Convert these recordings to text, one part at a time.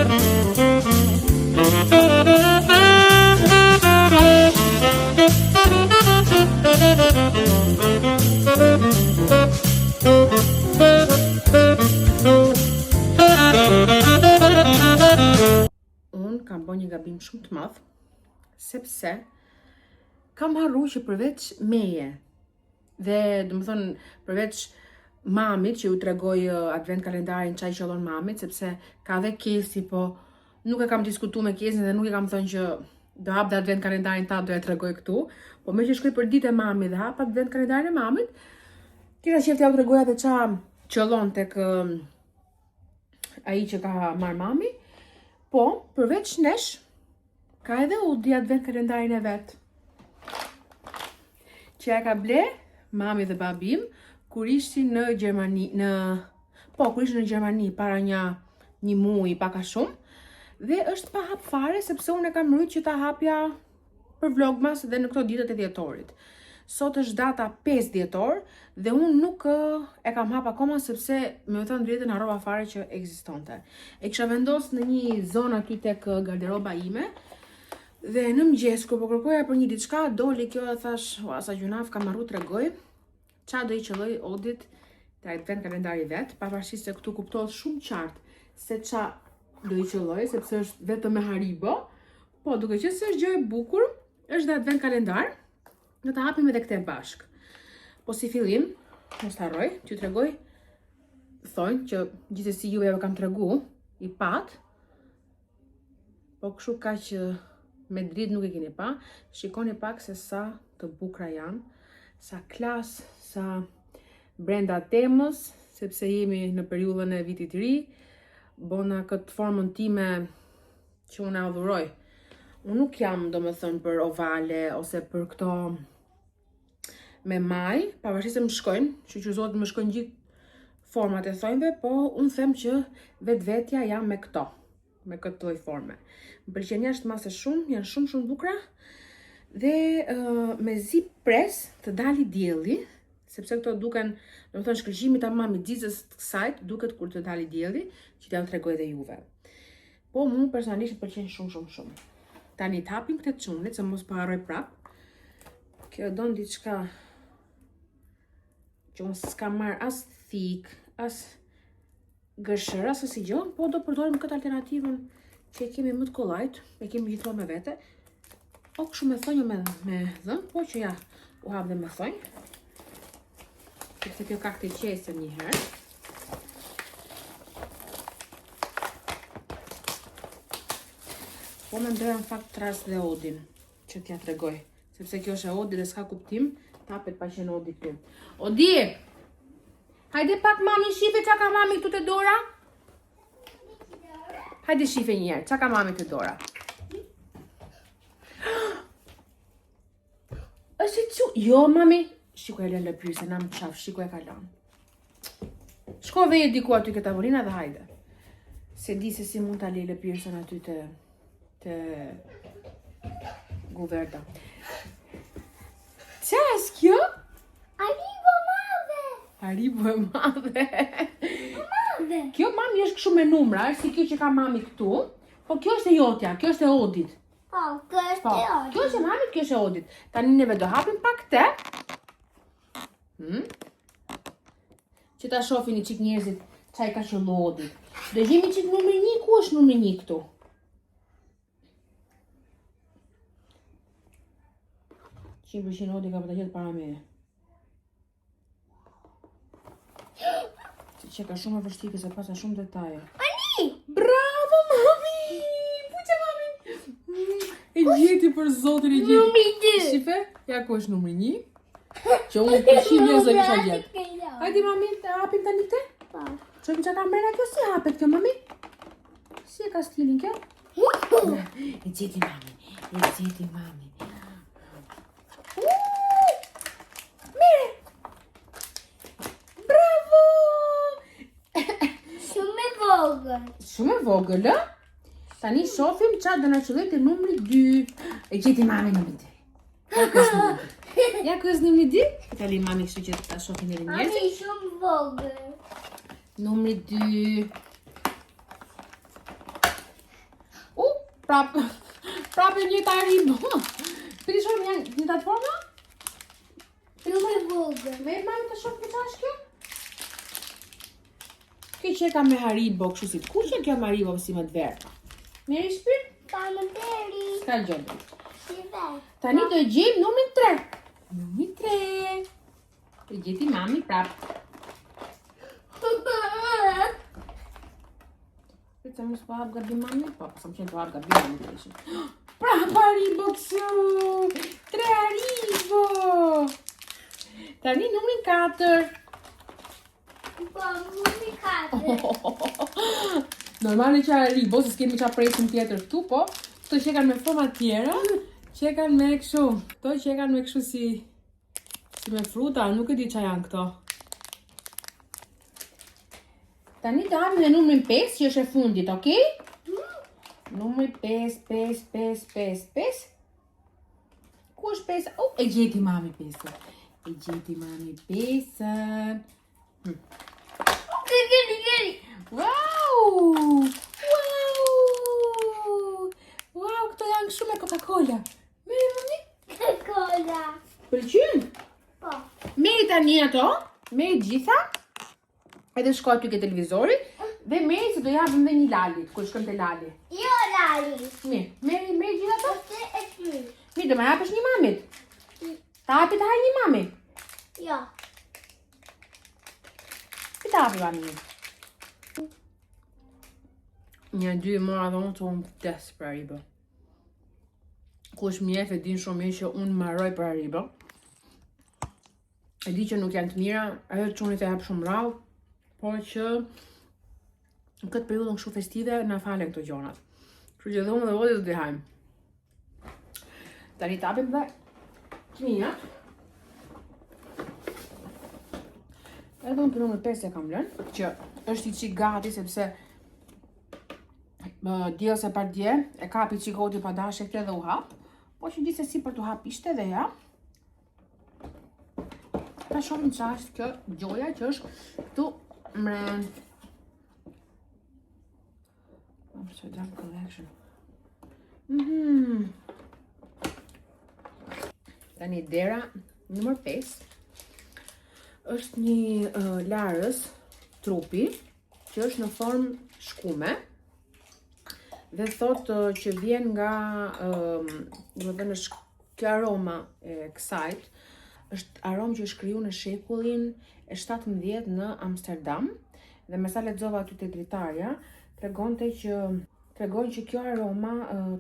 Unë kam bërë një gabim shumë të madh, sepse kam harru që përveç meje dhe domethënë përveç mamit që ju tregoj advent kalendarin çaj qellon mamit, sepse ka dhe Kesi, po nuk e kam diskutuar me Kesin dhe nuk e kam thënë që do hap dhe advent kalendarin ta do e tregoj këtu, po me që shkoj për ditë e mamit dhe hap advent kalendarin e mamit, kisha qef t'ja u tregoja dhe qa qellon tek ai që ka marr mami, po përveç nesh ka edhe Udi advent kalendarin e vet. Që ja ka ble mami dhe babim kur ishin në Gjermani, kur ishin në Gjermani para një muaji pak a shumë, dhe është pa hap fare sepse unë e kam rrit që ta hapja për vlogmas dhe në këto ditët e dhjetorit. Sot është data 5 dhjetor dhe unë nuk e kam hap akoma sepse me thënë drejtën harrova fare që ekzistonte. E kisha vendosur në një zonë aty tek garderoba ime. Dhe në mëngjes kur po kërkoja për një diçka, doli kjo dhe thash, ua sa gjunaf kam harru t'rregoj qa do i qelloj Odit te advent kalendari vet, pavarësisht se këtu kuptohet shumë qartë se qa do i qelloj, sepse është vetëm me Haribo, po duke qenë se është gjë e bukur, është dhe advent kalendar, do ta hapim edhe këtë bashk. Po si fillim, mos harroj, t'ju tregoj, thonë që gjithsesi juve ja kam tregu i pat, po kështu kaq me dritë nuk e keni pa, shikoni pak se sa të bukura janë, sa klas, sa brenda temës, sepse jemi në periudhën e vitit të ri, bona këtë formën time që unë e adhuroj. Unë nuk jam domethënë për ovale ose për këto me maj, pavarësisht se më shkojnë, shoqërohet më shkojnë gjithë format e thonjve, po unë them që vetvetja jam me këto, me këtë lloj forme. Më pëlqen jashtë mase shumë, janë shumë bukura dhe mezi pres të dali dielli, sepse këto duken, domethënë shkëlqimi tamam i xixës të kësaj duket kur të dali dielli, që t'ja tregoj edhe juve. Po mu personalisht më pëlqen shumë. Tani t'hapim këtë çunit, se mos po harroj prap. Kjo don diçka që unë s'kam marr as thik, as gëshër, as si gjë, po do përdorim këtë alternativën që e kemi më të kollajt, e kemi gjithmonë me vete. O kështu me thonjë me dhën, po që ja u hap dhe me thonjë. Sepse kjo ka këtë qesë një herë. Po me ndoja në fakt të ras dhe Odin, që t'ja tregoj. Sepse kjo është e Odi dhe s'ka kuptim, tapet pa qenë Odi këtu. Odi! Hajde pak mami shife qa ka mami këtu të dora? Hajde shife njerë, qa ka mami të dora? është që... Jo, mami! Shiko e lënë lëpyrë, se na më qaf, shiko e ka lënë. Shko veje diku aty këtë tavolina dhe hajde. Se di se si mund t'a lejë lëpyrësën aty të guverda. Qa është kjo? Haribo madhe. Haribo e madhe. Madhe. Kjo mami është kështu me numra, është si kjo që ka mami këtu, po kjo është e jotja, kjo është e Odit. Po, kjo është e Odit. Kjo është e mami, kjo është e Odit. Tani neve do hapim pak te. Që ta shohin i qik njerëzit qaj ka qellu Odit. Do gjemi qik numri 1, ku është numri 1 këtu? Qim përshin Odi ka për të gjithë para me. Që ka shumë e vështirë se pasa shumë detaje. Ani! Bravo, mami! Puqe, mami! E gjeti për zotin e gjeti. Numri 2. Shife, ja ku është numri 1. Që unë përshin njëzë e kisha gjetë. Hajde, mami, të hapim tani te? Po. Qojmë që ka mrena kjo, si hapet kjo, mami? Si e ka stilin kjo? E gjeti, mami. Mire! Bravo! Shumë e vogël, ë? Tani shohim qa do na qelloj te numri 2. E gjeti mami numri 2. Ja ku është numri 2? Tani mami kështu që ta shohim edhe një herë. Mami shumë vogël. Numri 2. Prapë një të Haribo. Piti shumë janë një të forma? Shumë e vogël. Me mami të shumë këtë është kjo? Kjo që ka me Haribo, kështu si të kuqe, kjo me Haribo si me të verta. Mirë shpirt? Ka më deri. Ska gjëndë. Si vetë. Tani do e gjejmë numrin 3. Numri 3. E gjeti mami prapë. Këtë më s'po hap gabim mami? Po, s'am qenë të hap gabim mami të ishin. Prapë Haribo kësu! 3 Haribo! Tani numrin 4. Po, numri 4. Normali që Haribo, se s'kemi qa presim tjetër këtu, po këto që kanë me forma tjera, që kanë me kështu, këto që kanë me kështu si me fruta, nuk e di qa janë këto. Tani të hapim dhe numrin 5, që është e fundit, okej? Numri 5. Ku është 5? Oh, e gjeti mami 5-ën. E gjeti mami 5-ën. Gëri. Wow! Wow, këto janë shumë e Coca-Cola. Mirë, mami? Coca-Cola. Pëlqyn? Po. Meri tani ato, meri gjitha, edhe shko aty ke televizori, dhe meri se do japim dhe një lalit, kur shkëm të lali. Jo, Lali. Mirë, meri gjitha ato? Ose e ty. Mirë, do me hapësh një mamit. Ta hapi të haj një mami. Jo. Pi ta hapi mami. Një dy mora dhe unë të unë pëtes për Haribo. Kush mjef e din shumë mirë që unë marroj për Haribo. E di që nuk janë të mira, ajo të qunit e hap shumë rrallë, por që në këtë periudhë në kështu festive na falen këto gjonat. Kështu që dhe unë dhe vodi do t'i hajmë. Tani t'apim dhe këmija. Edhe unë për numër 5 e kam lënë, që është i qik gati sepse dje ose par dje e kapi qik goti pa dashe këtë dhe u hap, po që gjithsesi për t'u hap ishte dhe ja. Ta shohim qa është kjo gjoja që është këtu mren. Amsterdam Collection. Tani dera numër 5 është një larës trupi që është në formë shkume dhe thotë që vjen nga kjo aroma e kësajt është aromë që është kriju në shekullin e 17 në Amsterdam dhe me sa lexova aty te dritarja tregon që kjo aroma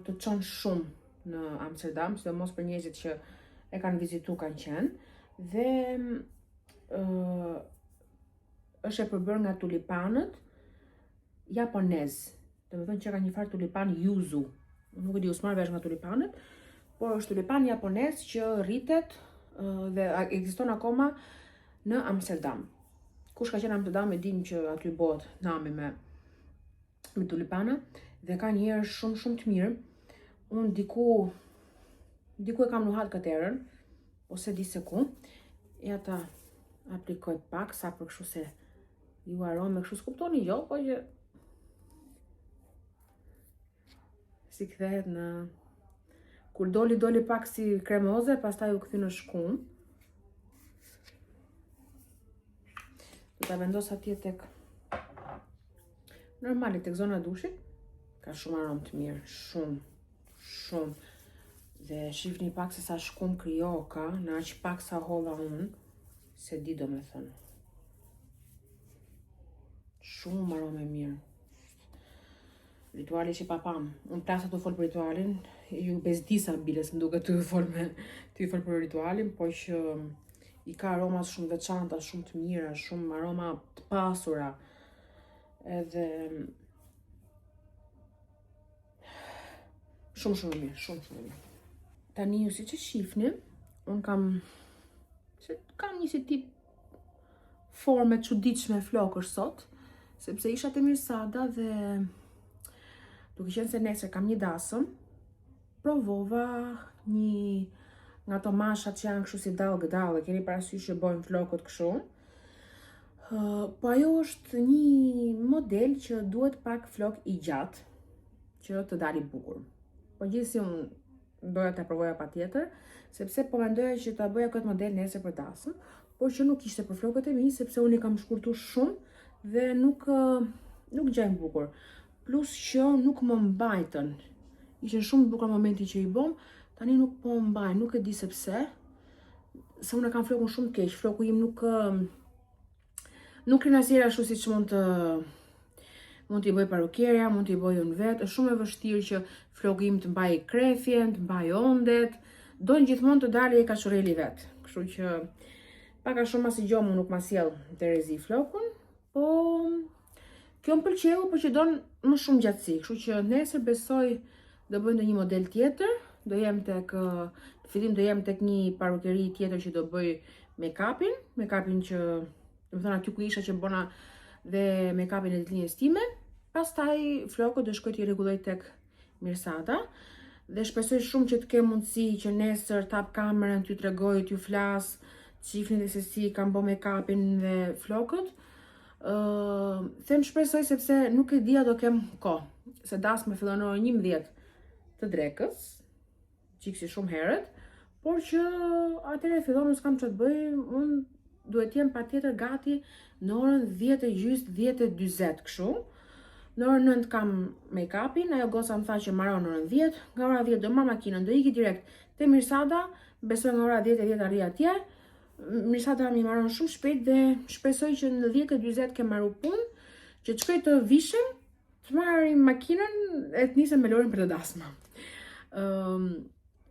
të çon shumë në Amsterdam, sidomos për njerëzit që e kanë vizitu kanë qenë dhe është e përbërë nga tulipanët japonez. Domethënë që ka një farë tulipan yuzu. Nuk e di us marr vesh nga tulipanët, por është tulipan japonez që rritet dhe ekziston akoma në Amsterdam. Kush ka qenë në Amsterdam e din që aty bëhet nami me tulipana dhe ka një erë shumë të mirë. Unë diku e kam nuhat këtë erën, ose di se ku. Ja ta aplikoj pak sa për kështu se ju arome kështu s'kuptoni jo, po që si kthehet në kur doli pak si kremoze, pastaj u kthi në shkum. Do ta vendos atje tek normali tek zona e dushit. Ka shumë aromë të mirë, shumë. Dhe shifni pak se sa shkum krijo ka, në aq pak sa holla unë, se di domethënë. Shumë aromë mirë. Rituali që papam. Unë plasa të fol për ritualin, ju bezdisa biles më duke të fol për ritualin, po që i ka aromat shumë veçanta, shumë të mira, shumë aroma të pasura. Edhe shumë mirë. Tani ju si që shifni, unë kam një si tip forme çuditshme flokësh sot, sepse isha te Mirsada dhe duke qenë se nesër kam një dasëm, provova një nga ato mashat që janë kështu si dallë, keni parasysh që bojnë flokët kështu. Po ajo është një model që duhet pak flok i gjatë që të dali bukur. po gjithsesi unë doja ta provoja patjetër, sepse po mendoja që ta bëja këtë model nesër për dasëm, por që nuk ishte për flokët e mi, sepse unë i kam shkurtuar shumë dhe nuk gjajnë bukur. Plus që nuk më mbajtën. Ishin shumë bukur momenti që i bëm, tani nuk po mbaj, nuk e di sepse. Se unë kam flokun shumë keq, floku im nuk rinë asnjëherë ashtu siç mund t'i bëj parukierja, mund t'i bëj unë vetë. Është shumë e vështirë që floku im të mbaj krefjen, të mbaj ondet, don gjithmonë të dalë e kashureli vet. Kështu që pak a shumë as i gjomu nuk ma sjell Terezi flokun, po kjo më pëlqeu, por që don më shumë gjatësi. Kështu që nesër besoj do bëj ndonjë model tjetër, do jem tek në fillim do jem tek një parukeri tjetër që do bëj make-upin që do të thënë aty ku isha që bona dhe make-upin e ditëlindjes time. Pastaj flokët do shkoj t'i rregulloj tek Mirsada dhe shpresoj shumë që të kem mundësi që nesër tap kamerën, t'ju tregoj, t'ju flas, çifni dhe se si kam bë make-upin dhe flokët. Them shpresoj sepse nuk e dia do kem kohë, se dasma fillon orën 11 të drekës, çiksi shumë herët, por që atëherë fillon s'kam ç'të bëj, unë duhet jem patjetër gati në orën 10:30, 10:40 kështu. Në orën 9 kam make-upin, ajo goca më tha që mbaron në orën 10, nga ora 10 do marr makinën, do iki direkt te Mirsada, besoj nga ora 10:10 arri atje. Mirsada mi mbaron shumë shpejt dhe shpresoj që në 10:40 kem marrë punë, që të shkoj të vishem, të marrim makinën e të nisem me Lorin për të dasma.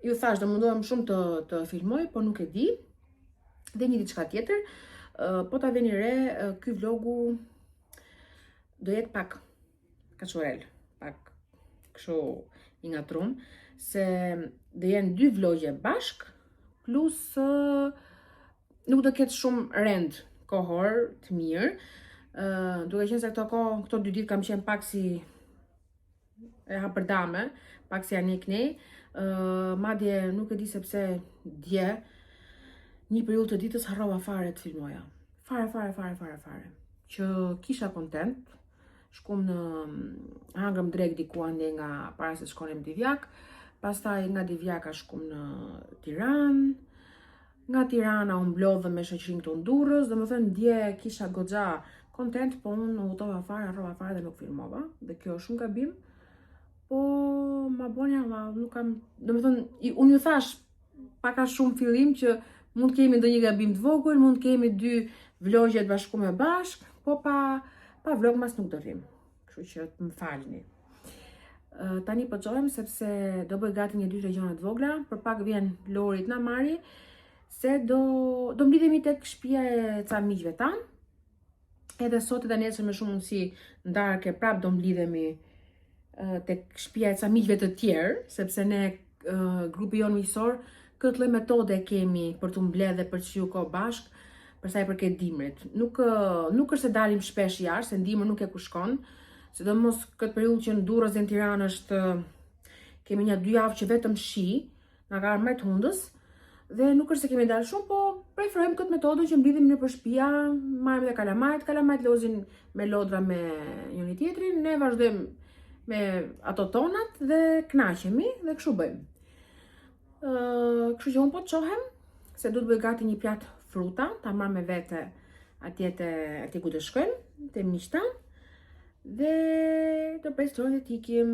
Ju thash, do mundohem shumë të filmoj, por nuk e di. Dhe një diçka tjetër, po ta veni re, ky vlogu do jetë pak kachurel, pak kështu i ngatrum, se do jenë 2 vlogje bashk, plus nuk do ketë shumë rend kohor të mirë, duke qenë se këto 2 ditë kam qenë pak si e hapërdame, pak si anik nej, madje nuk e di sepse dje një periudhë të ditës harrova fare të filmoja. Fare. Që kisha kontent, shkum në hangëm drek diku ande nga para se shkonim Divjak, pastaj nga Divjaka shkum në Tiranë, nga Tirana u mblodhëm me shoqërinë këtu në Durrës, domethënë dje kisha goxha kontent, po unë u hutova fare, harrova fare dhe nuk filmova, dhe kjo është shumë gabim. Po ma bonja Allah, nuk kam, domethënë unë ju thash pak a shumë fillim që mund kemi ndonjë gabim të vogël, mund kemi 2 vlogje të bashkuara bashk, po pa vlogmas nuk do vim. Kështu që të më falni. Tani po çohem sepse do bëj gati një 2 regjona të vogla, për pak vjen Lori të na marri, se do mblidhemi tek shtëpia e ca miqve tan. Edhe sot edhe nesër me shumë mundësi ndarke prap do mblidhemi tek shtëpia e ca miqve të tjerë, sepse ne grupi jon miqësor këtë lloj metode kemi për të mbledhë dhe për të shiju kohë bashk, për sa i përket dimrit. Nuk është se dalim shpesh jashtë, se dimër nuk e kushkon, sidomos këtë periudhë që në Durrës dhe në Tiranë kemi një 2 javë që vetëm shi, na ka marrë hundës, dhe nuk është se kemi dalë shumë, po preferojmë këtë metodë që mblidhemi nëpër shtëpia, marrim dhe kalamajt lozin me lodra me njëri tjetrin, ne vazhdojmë me ato tonat dhe kënaqemi dhe kështu bëjmë. Kështu që unë po të qohem, se du të bëj gati një pjatë fruta, ta marrë me vete atje ku të shkojmë, te miqta, dhe të prestojnë dhe t'ikim.